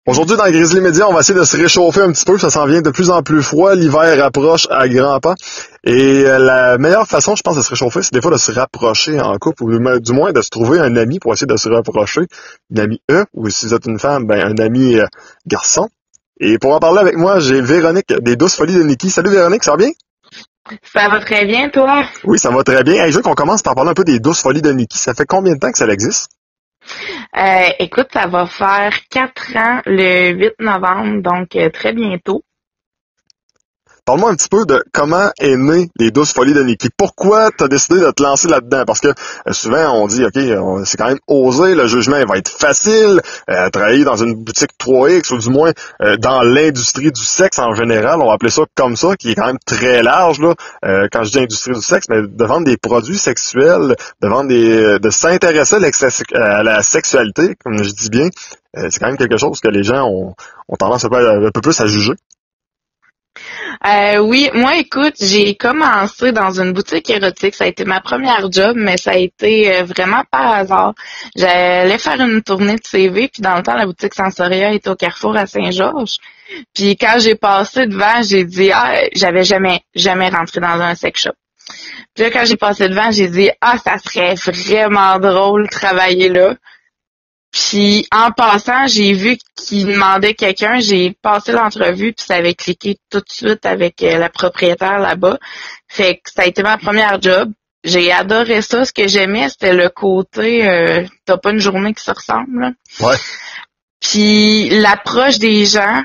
Aujourd'hui, dans Grizzly Media, on va essayer de se réchauffer un petit peu. Ça s'en vient de plus en plus froid. L'hiver approche à grands pas. Et la meilleure façon, je pense, de se réchauffer, c'est des fois de se rapprocher en couple, ou du moins de se trouver un ami pour essayer de se rapprocher. Une amie ou si vous êtes une femme, un ami garçon. Et pour en parler avec moi, j'ai Véronique des Douces Folies de Nikki. Salut Véronique, ça va bien? Ça va très bien, toi? Oui, ça va très bien. Hey, je veux qu'on commence par parler un peu des Douces Folies de Nikki. Ça fait combien de temps que ça existe? Écoute, ça va faire 4 ans le 8 novembre, donc très bientôt. Parle-moi un petit peu de comment est née les Douces Folies de Nikki. Pourquoi tu as décidé de te lancer là-dedans? Parce que souvent, on dit, OK, c'est quand même osé, le jugement il va être facile, travailler dans une boutique 3X ou du moins dans l'industrie du sexe en général, on va appeler ça comme ça, qui est quand même très large, là, quand je dis industrie du sexe, mais de vendre des produits sexuels, de s'intéresser à la sexualité, comme je dis bien, c'est quand même quelque chose que les gens ont tendance un peu plus à juger. Oui, moi, écoute, j'ai commencé dans une boutique érotique. Ça a été ma première job, mais ça a été vraiment par hasard. J'allais faire une tournée de CV, puis dans le temps, la boutique Sensoria était au Carrefour à Saint-Georges. Puis quand j'ai passé devant, j'ai dit, j'avais jamais rentré dans un sex shop. Puis là, quand j'ai passé devant, j'ai dit, ça serait vraiment drôle de travailler là. Puis en passant, j'ai vu qu'il demandait quelqu'un, j'ai passé l'entrevue, puis ça avait cliqué tout de suite avec la propriétaire là-bas. Fait que ça a été ma première job. J'ai adoré ça. Ce que j'aimais, c'était le côté t'as pas une journée qui se ressemble, là. Ouais. Puis l'approche des gens,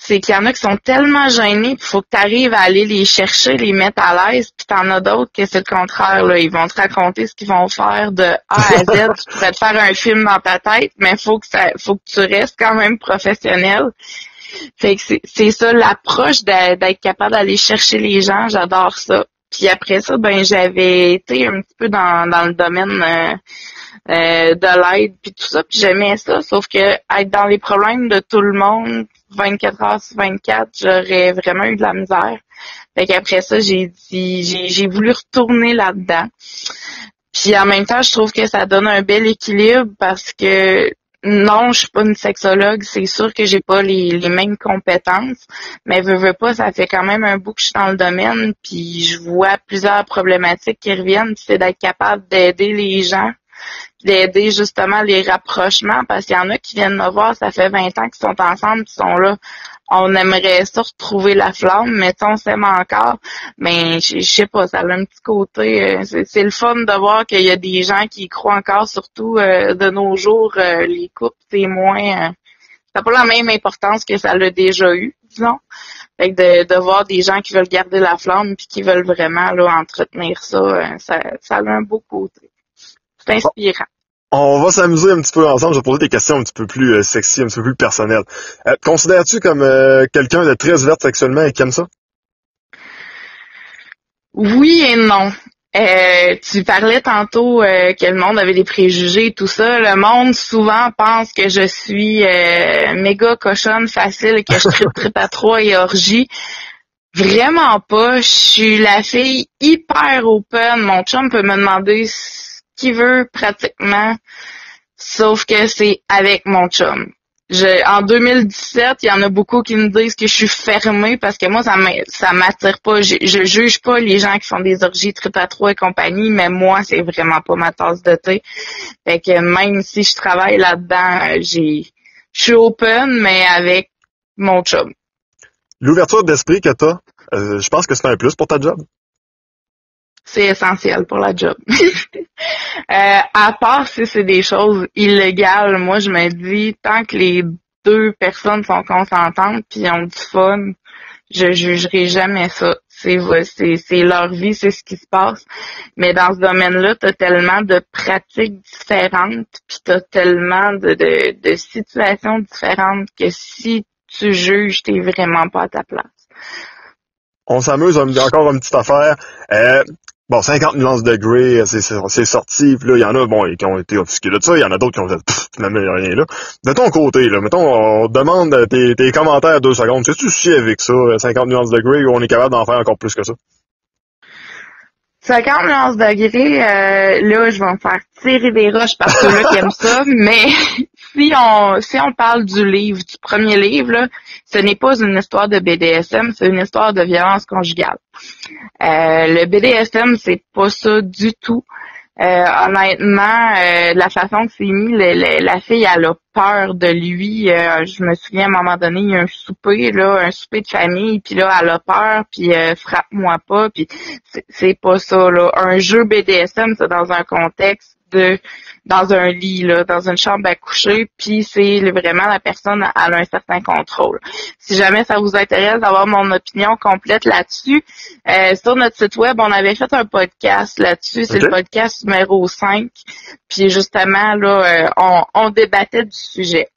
c'est qu'il y en a qui sont tellement gênés, il faut que tu arrives à aller les chercher, les mettre à l'aise, puis t'en as d'autres que c'est le contraire, là. Ils vont te raconter ce qu'ils vont faire de A à Z. Tu pourrais te faire un film dans ta tête, mais faut que tu restes quand même professionnel. Fait que c'est ça, l'approche d'être capable d'aller chercher les gens, j'adore ça. Puis après ça, j'avais été un petit peu dans le domaine de l'aide puis tout ça, puis j'aimais ça, sauf que être dans les problèmes de tout le monde 24 heures sur 24, j'aurais vraiment eu de la misère. Fait qu'après ça, j'ai voulu retourner là-dedans. Puis en même temps, je trouve que ça donne un bel équilibre parce que non, je suis pas une sexologue, c'est sûr que j'ai pas les mêmes compétences, mais veux pas, ça fait quand même un bout que je suis dans le domaine, puis je vois plusieurs problématiques qui reviennent, puis c'est d'être capable d'aider les gens, d'aider justement les rapprochements, parce qu'il y en a qui viennent me voir, ça fait 20 ans qu'ils sont ensemble, qu'ils sont là. On aimerait ça retrouver la flamme, mais on s'aime encore. Mais je sais pas, ça a un petit côté. C'est le fun de voir qu'il y a des gens qui y croient encore, surtout de nos jours, les couples, c'est moins. Ça n'a pas la même importance que ça l'a déjà eu, disons. Fait que de voir des gens qui veulent garder la flamme puis qui veulent vraiment là entretenir ça, ça a un beau côté. C'est inspirant. On va s'amuser un petit peu ensemble. Je vais poser des questions un petit peu plus sexy, un petit peu plus personnelles. Considères-tu comme quelqu'un de très ouvert sexuellement et qui aime ça? Oui et non. Tu parlais tantôt que le monde avait des préjugés et tout ça. Le monde souvent pense que je suis méga cochonne, facile, que je tripe à 3 et orgie. Vraiment pas. Je suis la fille hyper open. Mon chum peut me demander qu'il veut pratiquement, sauf que c'est avec mon chum. En 2017, il y en a beaucoup qui me disent que je suis fermée parce que moi, ça m'attire pas. Je juge pas les gens qui font des orgies triple à 3 et compagnie, mais moi, c'est vraiment pas ma tasse de thé. Fait que même si je travaille là-dedans, je suis open, mais avec mon chum. L'ouverture d'esprit que t'as, je pense que c'est un plus pour ta job. C'est essentiel pour la job. À part si c'est des choses illégales, moi je me dis tant que les 2 personnes sont consentantes puis ont du fun, je jugerai jamais ça. C'est leur vie, c'est ce qui se passe. Mais dans ce domaine-là, t'as tellement de pratiques différentes, puis t'as tellement de situations différentes que si tu juges, t'es vraiment pas à ta place. On s'amuse, encore une petite affaire. 50 nuances de Grey, c'est sorti, puis là, il y en a, qui ont été offusqués de ça, il y en a d'autres qui ont fait, finalement, il n'y a rien là. De ton côté, là, mettons, on demande tes commentaires 2 secondes. Sais-tu chier avec ça, 50 nuances de Grey, ou on est capable d'en faire encore plus que ça? 50 nuances de Grey, là, je vais me faire tirer des roches par ceux-là qui aiment ça, mais si on parle du premier livre, là, ce n'est pas une histoire de BDSM, c'est une histoire de violence conjugale. Le BDSM, c'est pas ça du tout. Honnêtement, la façon que c'est mis, la fille, elle a peur de lui. Je me souviens, à un moment donné, il y a un souper de famille, puis là, elle a peur, puis frappe-moi pas, puis c'est pas ça, là. Un jeu BDSM, c'est dans un contexte dans un lit, là, dans une chambre à coucher, puis c'est vraiment la personne a un certain contrôle. Si jamais ça vous intéresse d'avoir mon opinion complète là-dessus, sur notre site web, on avait fait un podcast là-dessus, c'est le podcast numéro 5, puis justement, là, on débattait du sujet.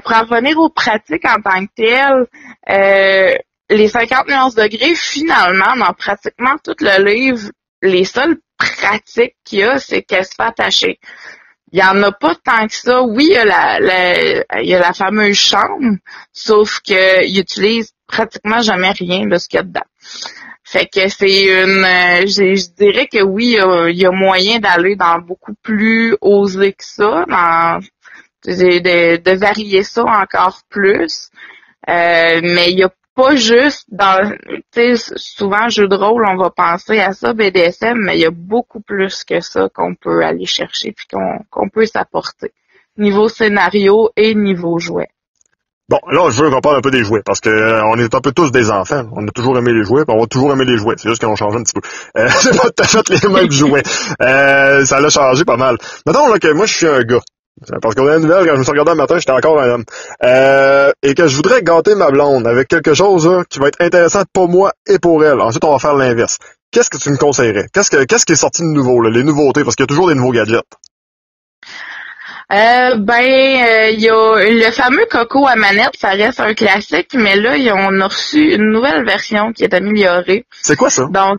Pour en revenir aux pratiques en tant que telles, les 50 nuances degrés, finalement, dans pratiquement tout le livre, les seules pratiques qu'il y a, c'est qu'elle se fait attacher. Il y en a pas tant que ça. Oui, il y a la fameuse chambre, sauf qu'il utilise pratiquement jamais rien de ce qu'il y a dedans. Fait que c'est je dirais que oui, il y a moyen d'aller dans beaucoup plus osé que ça, de varier ça encore plus. Mais il y a pas juste tu sais, souvent jeu de rôle, on va penser à ça, BDSM, mais il y a beaucoup plus que ça qu'on peut aller chercher puis qu'on peut s'apporter. Niveau scénario et niveau jouet. Bon, là, je veux qu'on parle un peu des jouets, parce que on est un peu tous des enfants. On a toujours aimé les jouets, puis on va toujours aimer les jouets. C'est juste qu'on change un petit peu. C'est pas tout à fait les mêmes jouets. Ça l'a changé pas mal. Mettons là, que moi, je suis un gars. Parce qu'on a une nouvelle, quand je me suis regardé un matin, j'étais encore un homme. Et que je voudrais gâter ma blonde avec quelque chose là, qui va être intéressant pour moi et pour elle. Ensuite, on va faire l'inverse. Qu'est-ce que tu me conseillerais? Qu'est-ce qui est sorti de nouveau, là, les nouveautés? Parce qu'il y a toujours des nouveaux gadgets. Il y a le fameux coco à manette, ça reste un classique, mais là, on a reçu une nouvelle version qui est améliorée. C'est quoi ça? Donc,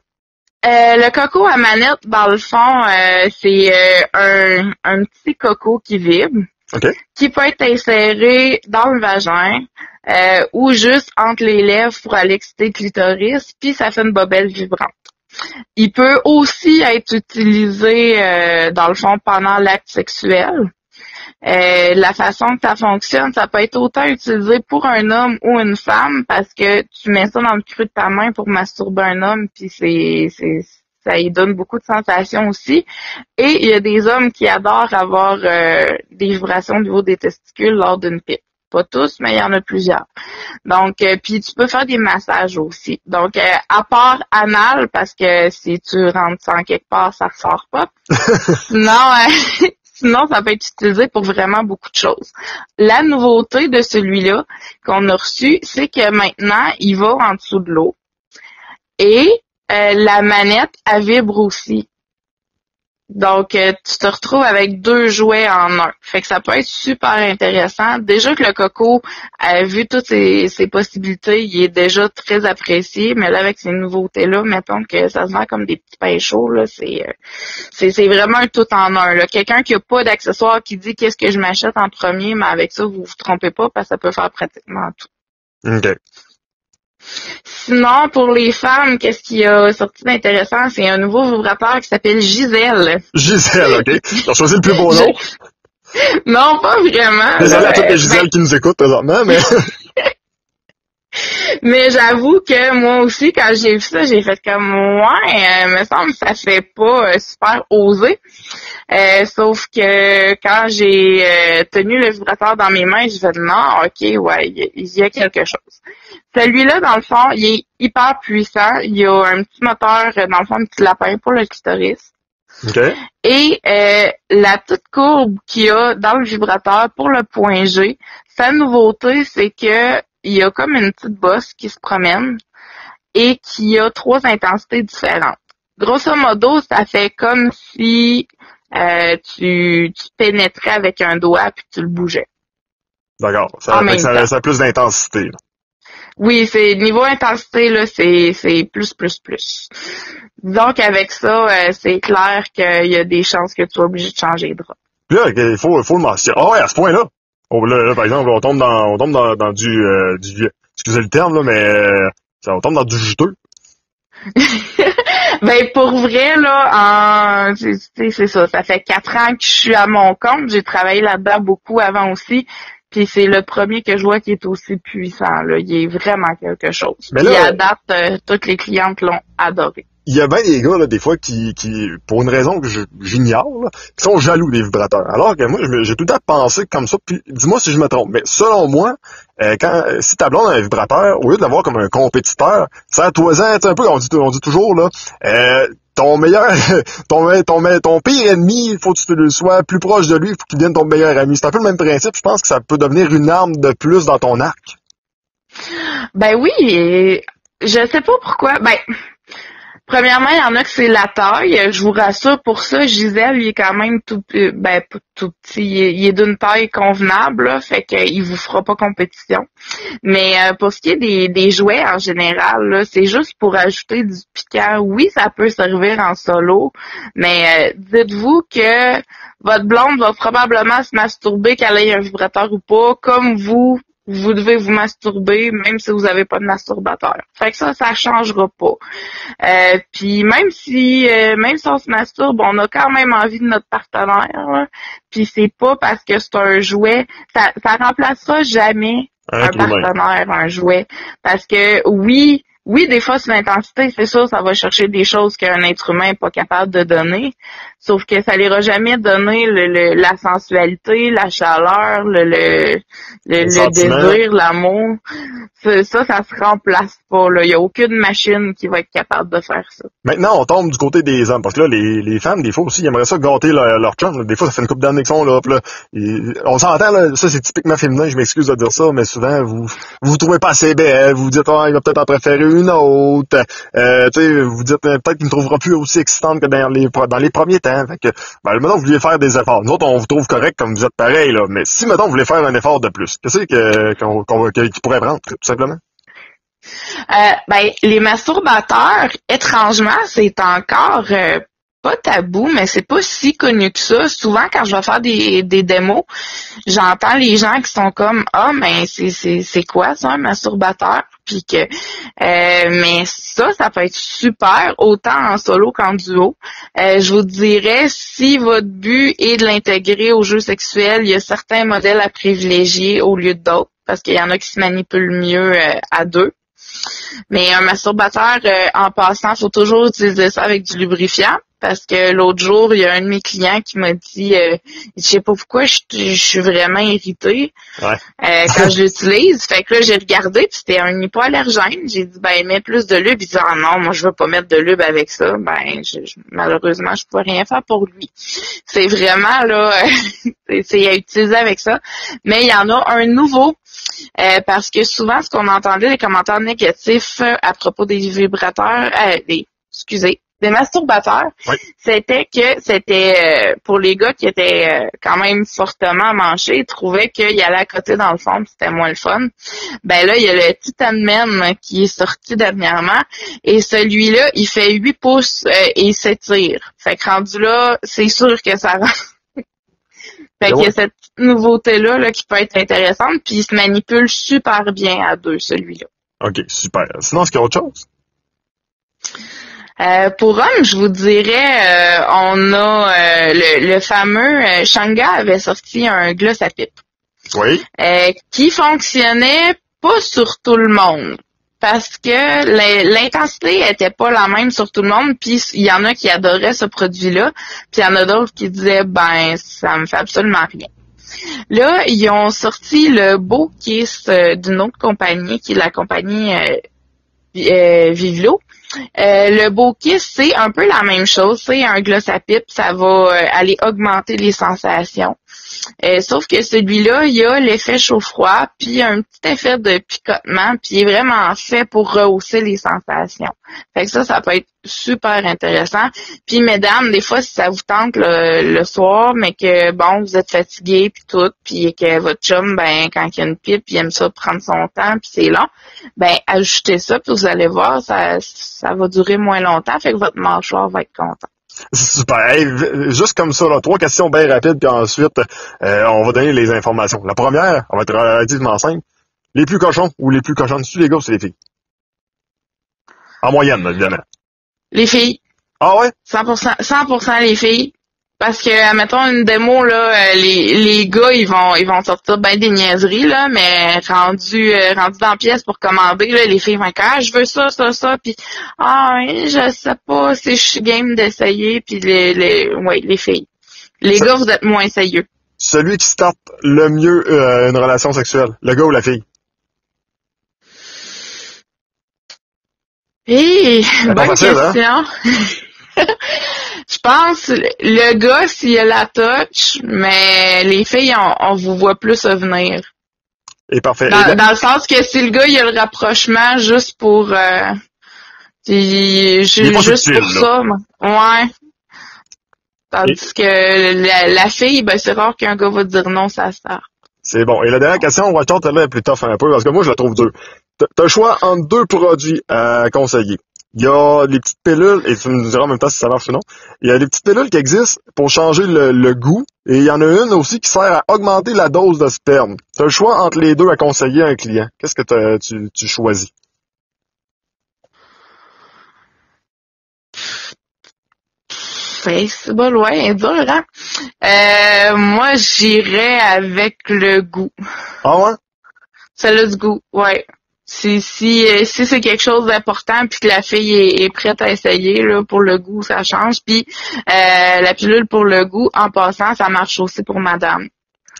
le coco à manette, dans le fond, c'est un petit coco qui vibre, qui peut être inséré dans le vagin ou juste entre les lèvres pour aller exciter le clitoris, puis ça fait une bobelle vibrante. Il peut aussi être utilisé, dans le fond, pendant l'acte sexuel. La façon que ça fonctionne, ça peut être autant utilisé pour un homme ou une femme parce que tu mets ça dans le creux de ta main pour masturber un homme, puis ça y donne beaucoup de sensations aussi. Et il y a des hommes qui adorent avoir des vibrations au niveau des testicules lors d'une pipe. Pas tous, mais il y en a plusieurs. Donc, puis tu peux faire des massages aussi. Donc, à part anal, parce que si tu rentres ça en quelque part, ça ressort pas. Sinon, ça peut être utilisé pour vraiment beaucoup de choses. La nouveauté de celui-là qu'on a reçu, c'est que maintenant, il va en dessous de l'eau. Et la manette, elle vibre aussi. Donc, tu te retrouves avec 2 jouets en un. Fait que ça peut être super intéressant. Déjà que le coco, vu toutes ses possibilités, il est déjà très apprécié. Mais là, avec ces nouveautés-là, mettons que ça se vend comme des petits pains chauds, là, c'est vraiment un tout en un, là. Quelqu'un qui a pas d'accessoires, qui dit qu'est-ce que je m'achète en premier, mais avec ça, vous vous trompez pas parce que ça peut faire pratiquement tout. OK. Sinon, pour les femmes, qu'est-ce qui a sorti d'intéressant? C'est un nouveau vibrateur qui s'appelle Gisèle. Gisèle, OK. T'as choisi le plus beau nom. Non, pas vraiment. Désolé à toutes les Gisèles qui nous écoutent présentement, mais... Mais j'avoue que moi aussi, quand j'ai vu ça, j'ai fait comme me semble que ça fait pas super osé. Sauf que quand j'ai tenu le vibrateur dans mes mains, j'ai fait non, ok, ouais, il y a quelque chose. Celui-là, dans le fond, il est hyper puissant. Il y a un petit moteur, dans le fond, un petit lapin pour le clitoris. Okay. Et la petite courbe qu'il y a dans le vibrateur pour le point G, sa nouveauté, c'est que il y a comme une petite bosse qui se promène et qui a 3 intensités différentes. Grosso modo, ça fait comme si tu pénétrais avec un doigt puis tu le bougeais. D'accord. Ça a plus d'intensité. Là. Oui, c'est niveau intensité, là, c'est plus. Donc, avec ça, c'est clair qu'il y a des chances que tu sois obligé de changer de drap. Puis là, il faut le mentionner. Ah ouais, à ce point-là. Oh, là, par exemple, on tombe dans du excusez le terme, là, mais on tombe dans du juteux. Ben pour vrai là, c'est ça. Ça fait 4 ans que je suis à mon compte. J'ai travaillé là-dedans beaucoup avant aussi. Puis c'est le premier que je vois qui est aussi puissant. Là, il est vraiment quelque chose. Mais Puis là, à date, toutes les clientes l'ont adoré. il y a bien des gars, là, des fois, qui pour une raison que j'ignore, là, qui sont jaloux des vibrateurs. Alors que moi, j'ai tout le temps pensé comme ça, puis dis-moi si je me trompe, mais selon moi, si ta blonde a un vibrateur, au lieu de l'avoir comme un compétiteur, serre-toi-en, un peu, on dit toujours, là, ton meilleur, ton pire ennemi, il faut que tu le sois plus proche de lui, il faut qu'il devienne ton meilleur ami. C'est un peu le même principe, je pense que ça peut devenir une arme de plus dans ton arc. Ben oui, et je sais pas pourquoi. Ben premièrement, il y en a que c'est la taille. Je vous rassure pour ça, Gisèle, il est quand même pas tout petit. Il est d'une taille convenable, là, fait qu'il vous fera pas compétition. Mais pour ce qui est des jouets en général, là, c'est juste pour ajouter du piquant. Oui, ça peut servir en solo, mais dites-vous que votre blonde va probablement se masturber qu'elle ait un vibrateur ou pas, comme vous devez vous masturber, même si vous n'avez pas de masturbateur. Fait que ça changera pas. Puis même si on se masturbe, on a quand même envie de notre partenaire. Là. Puis c'est pas parce que c'est un jouet, ça remplacera jamais un partenaire, un jouet. Parce que oui, des fois c'est l'intensité, c'est sûr, ça va chercher des choses qu'un être humain n'est pas capable de donner. Sauf que ça n'ira jamais donner la sensualité, la chaleur, le désir, l'amour. Ça se remplace pas. Là. Il n'y a aucune machine qui va être capable de faire ça. Maintenant, on tombe du côté des hommes. Parce que là, les femmes, des fois aussi, ils aimeraient ça gâter leur chum. Là. Des fois, ça fait une couple d'années qu'ils sont là. Puis là on s'entend, là, ça c'est typiquement féminin, je m'excuse de dire ça, mais souvent, vous trouvez pas assez belle. Vous dites, il va peut-être en préférer une autre. Vous dites, peut-être qu'il ne trouvera plus aussi excitante que dans les premiers temps. Fait que, maintenant, vous vouliez faire des efforts. Nous autres, on vous trouve correct comme vous êtes pareil, là. Mais si, maintenant, vous voulez faire un effort de plus, qu'est-ce qu'il pourrait prendre, tout simplement? Les masturbateurs, étrangement, c'est encore pas tabou, mais c'est pas si connu que ça. Souvent, quand je vais faire des démos, j'entends les gens qui sont comme mais c'est quoi ça, un masturbateur? Puis que mais ça peut être super, autant en solo qu'en duo. Je vous dirais, si votre but est de l'intégrer au jeu sexuel, il y a certains modèles à privilégier au lieu d'autres, parce qu'il y en a qui se manipulent mieux à deux. Mais un masturbateur, en passant, faut toujours utiliser ça avec du lubrifiant. Parce que l'autre jour, il y a un de mes clients qui m'a dit, je sais pas pourquoi, je suis vraiment irritée quand je l'utilise. Fait que là, j'ai regardé, puis c'était un hypoallergène. J'ai dit, mets plus de lube. Il dit, non, moi, je veux pas mettre de lube avec ça. Malheureusement, je peux rien faire pour lui. C'est vraiment, là, c'est à utiliser avec ça. Mais il y en a un nouveau. Parce que souvent, ce qu'on entendait, les commentaires négatifs à propos des vibrateurs, des masturbateurs, c'était pour les gars qui étaient quand même fortement manchés, ils trouvaient qu'il allait à côté dans le fond, puis c'était moins le fun. Là, il y a le Titan Man qui est sorti dernièrement, et celui-là, il fait 8 pouces et il s'étire. Fait que rendu là, c'est sûr que ça rentre. Fait qu'il y a cette nouveauté-là là, qui peut être intéressante, puis il se manipule super bien à deux, celui-là. OK, super. Sinon, est-ce qu'il y a autre chose? Pour hommes, je vous dirais, on a le fameux Shanga avait sorti un gloss à pipe. Oui. Qui fonctionnait pas sur tout le monde. Parce que l'intensité était pas la même sur tout le monde, puis il y en a qui adoraient ce produit-là, puis il y en a d'autres qui disaient ça me fait absolument rien. Là, ils ont sorti le Beau Kiss d'une autre compagnie, qui est la compagnie Vivlo. Le Beau Kiss, c'est un peu la même chose, c'est un gloss à pipe, ça va aller augmenter les sensations. Sauf que celui-là, il a l'effet chaud-froid, puis un petit effet de picotement, puis il est vraiment fait pour rehausser les sensations. Fait que ça peut être super intéressant. Puis mesdames, des fois, si ça vous tente le soir, mais que vous êtes fatigué puis tout, puis que votre chum, quand il y a une pipe, il aime ça prendre son temps, puis c'est long, ajoutez ça, puis vous allez voir, ça va durer moins longtemps, fait que votre mâchoire va être content. Super. Hey, juste comme ça, là, 3 questions bien rapides, puis ensuite, on va donner les informations. La première, on va être relativement simple. Les plus cochons ou les plus cochonnes, c'est les gars ou c'est les filles? En moyenne, évidemment. Les filles. Ah ouais? 100% les filles. Parce que, mettons, une démo, là, les gars, ils vont sortir ben des niaiseries, là, mais rendu dans la pièce pour commander, là, les filles vont dire, ah, je veux ça, ça, puis ah, je sais pas si je suis game d'essayer, puis les filles. Les Ce- gars, vous êtes moins sérieux. Celui qui starte le mieux une relation sexuelle, le gars ou la fille? C'est pas Bonne facile, hein? question. Je pense le gars s'il a la touch, mais les filles on vous voit plus venir. Et parfait. Dans le sens que si le gars il a le rapprochement juste pour Il est pas juste subtil, pour là. ça, ouais. Et- Tandis que la fille, ben c'est rare qu'un gars va dire non, ça sert. c'est bon. Et la dernière question, Walter, celle-là est plus tough un peu, parce que moi, je la trouve dure. T'as le choix entre deux produits à conseiller. Il y a les petites pilules, et tu me diras en même temps si ça marche ou non. Il y a des petites pilules qui existent pour changer le goût, et il y en a une aussi qui sert à augmenter la dose de sperme. T'as le choix entre les deux à conseiller à un client. Qu'est-ce que tu choisis? C'est bon, ouais, dur, hein? Moi, j'irais avec le goût. Ah ouais? Celle-là du goût, ouais. Si c'est quelque chose d'important puis que la fille est prête à essayer là pour le goût, ça change. Puis la pilule pour le goût, en passant, ça marche aussi pour madame.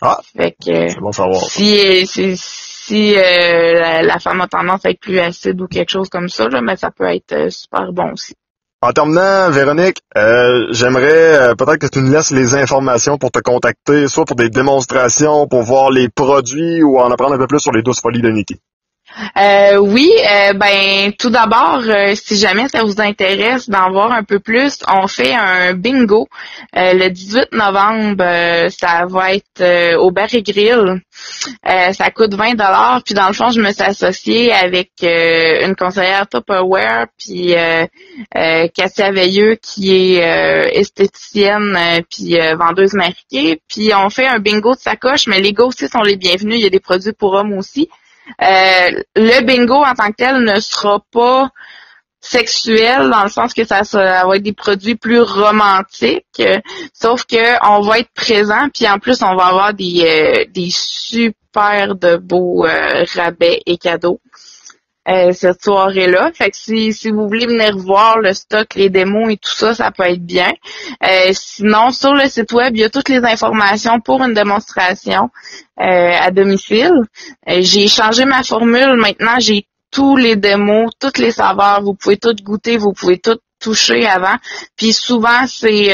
Ah, Fait que c'est bon de savoir. si la femme a tendance à être plus acide ou quelque chose comme ça, là, mais ça peut être super bon aussi. En terminant, Véronique, j'aimerais peut-être que tu nous laisses les informations pour te contacter, soit pour des démonstrations, pour voir les produits ou en apprendre un peu plus sur les 12 folies de Nikki. Oui, ben tout d'abord, si jamais ça vous intéresse d'en voir un peu plus, on fait un bingo le 18 novembre. Ça va être au Bar et Grill. Ça coûte 20 $. Puis dans le fond, je me suis associée avec une conseillère Tupperware, puis Cassia Veilleux qui est esthéticienne, puis vendeuse marquée. Puis on fait un bingo de sacoche, mais les gars aussi sont les bienvenus. Il y a des produits pour hommes aussi. Le bingo en tant que tel ne sera pas sexuel dans le sens que ça va être des produits plus romantiques, sauf que on va être présent puis en plus on va avoir des super de beaux rabais et cadeaux cette soirée-là. Fait que si vous voulez venir voir le stock, les démos et tout ça, ça peut être bien. Sinon, sur le site web, il y a toutes les informations pour une démonstration à domicile. J'ai changé ma formule. Maintenant, j'ai tous les démos, toutes les saveurs. Vous pouvez toutes goûter, vous pouvez toutes toucher avant. Puis souvent, c'est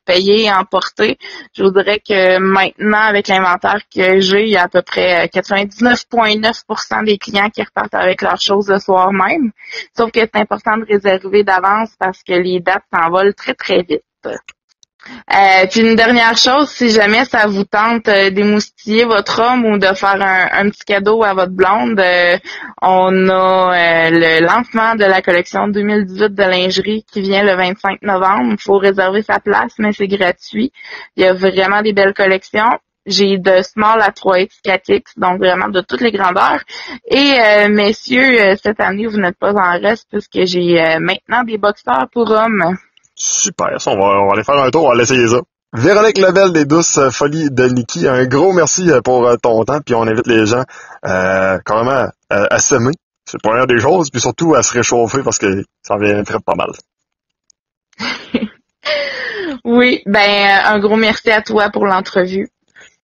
payé et emporté. Je vous dirais que maintenant, avec l'inventaire que j'ai, il y a à peu près 99,9% des clients qui repartent avec leurs choses le soir même. Sauf que c'est important de réserver d'avance parce que les dates s'envolent très, très vite. Puis une dernière chose, si jamais ça vous tente d'émoustiller votre homme ou de faire un petit cadeau à votre blonde, on a le lancement de la collection 2018 de lingerie qui vient le 25 novembre. Il faut réserver sa place, mais c'est gratuit. Il y a vraiment des belles collections. J'ai de small à 3X, 4X, donc vraiment de toutes les grandeurs. Et messieurs, cette année, vous n'êtes pas en reste puisque j'ai maintenant des boxeurs pour hommes. Super, ça, on va aller faire un tour, on va aller essayer ça. Véronique Lebel des 12 folies de Nikki, un gros merci pour ton temps, puis on invite les gens carrément à s'aimer. C'est la première des choses, puis surtout à se réchauffer parce que ça en vient très pas mal. Oui, ben un gros merci à toi pour l'entrevue.